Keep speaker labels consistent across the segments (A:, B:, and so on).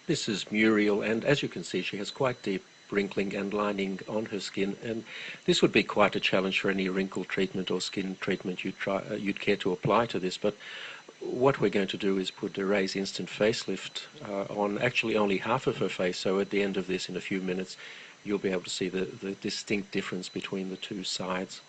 A: This is Muriel, and as you can see, she has quite deep wrinkling and lining on her skin, and this would be quite a challenge for any wrinkle treatment or skin treatment you'd care to apply to this. But what we're going to do is put a Raise Instant Facelift on actually only half of her face, so at the end of this, in a few minutes, you'll be able to see the distinct difference between the two sides.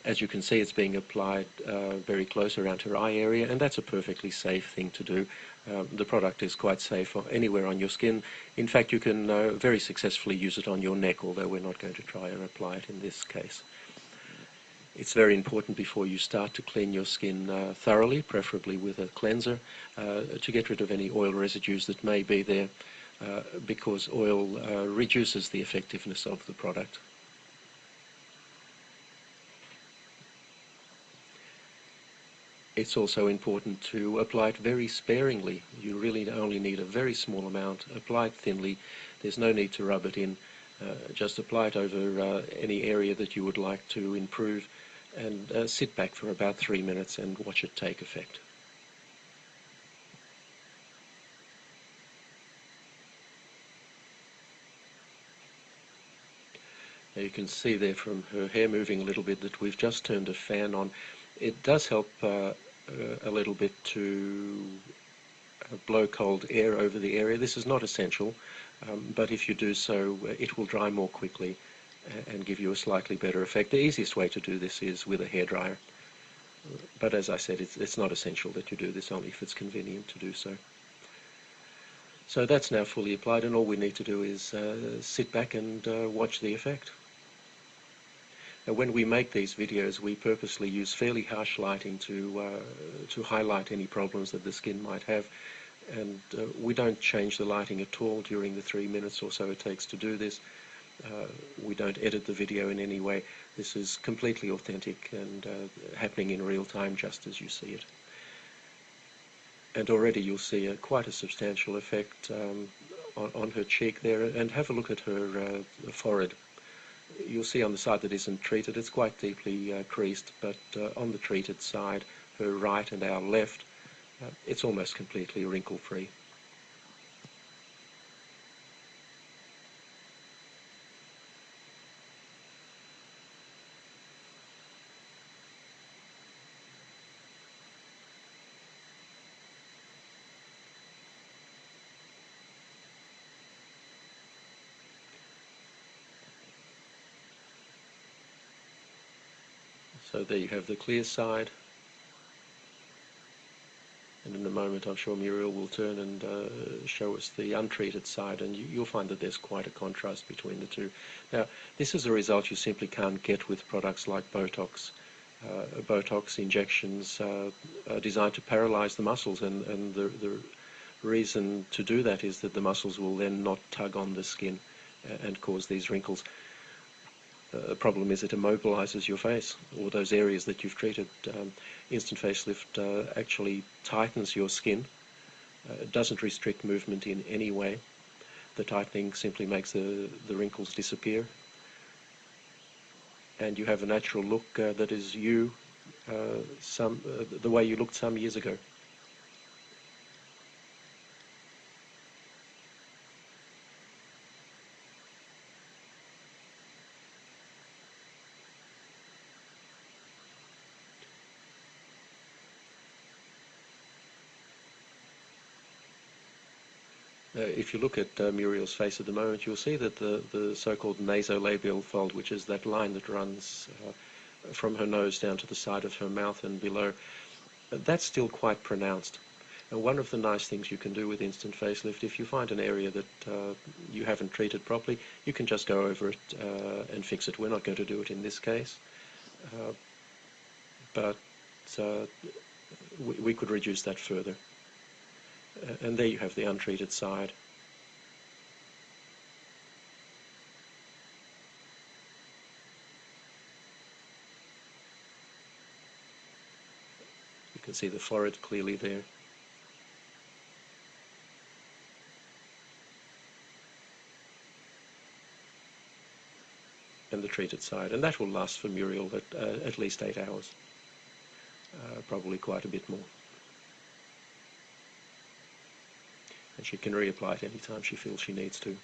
A: As you can see, it's being applied very close around her eye area, and that's a perfectly safe thing to do. The product is quite safe anywhere on your skin. In fact, you can very successfully use it on your neck, although we're not going to try and apply it in this case. It's very important before you start to clean your skin thoroughly, preferably with a cleanser, to get rid of any oil residues that may be there, because oil reduces the effectiveness of the product. It's also important to apply it very sparingly. You really only need a very small amount. Apply it thinly. There's no need to rub it in. Just apply it over any area that you would like to improve, and sit back for about 3 minutes and watch it take effect. Now you can see there from her hair moving a little bit that we've just turned a fan on. It does help a little bit to blow cold air over the area. This is not essential, but if you do so, it will dry more quickly and give you a slightly better effect. The easiest way to do this is with a hairdryer, but as I said, it's not essential that you do this, only if it's convenient to do so. So that's now fully applied, and all we need to do is sit back and watch the effect. Now, when we make these videos, we purposely use fairly harsh lighting to highlight any problems that the skin might have, and we don't change the lighting at all during the 3 minutes or so it takes to do this. We don't edit the video in any way. This is completely authentic and happening in real time just as you see it. And already you'll see quite a substantial effect on her cheek there, and have a look at her forehead. You'll see on the side that isn't treated, it's quite deeply creased, but on the treated side, her right and our left, it's almost completely wrinkle-free. So there you have the clear side, and in a moment I'm sure Muriel will turn and show us the untreated side, and you'll find that there's quite a contrast between the two. Now, this is a result you simply can't get with products like Botox. Botox injections are designed to paralyze the muscles, and the reason to do that is that the muscles will then not tug on the skin and cause these wrinkles. The problem is it immobilizes your face, or those areas that you've treated. Instant Facelift actually tightens your skin. It doesn't restrict movement in any way. The tightening simply makes the wrinkles disappear, and you have a natural look that is you, the way you looked some years ago. If you look at Muriel's face at the moment, you'll see that the so-called nasolabial fold, which is that line that runs from her nose down to the side of her mouth and below, that's still quite pronounced. And one of the nice things you can do with Instant Facelift, if you find an area that you haven't treated properly, you can just go over it and fix it. We're not going to do it in this case, but we could reduce that further. And there you have the untreated side. You can see the forehead clearly there. And the treated side. And that will last for Muriel at least 8 hours. Probably quite a bit more. she can reapply it anytime she feels she needs to.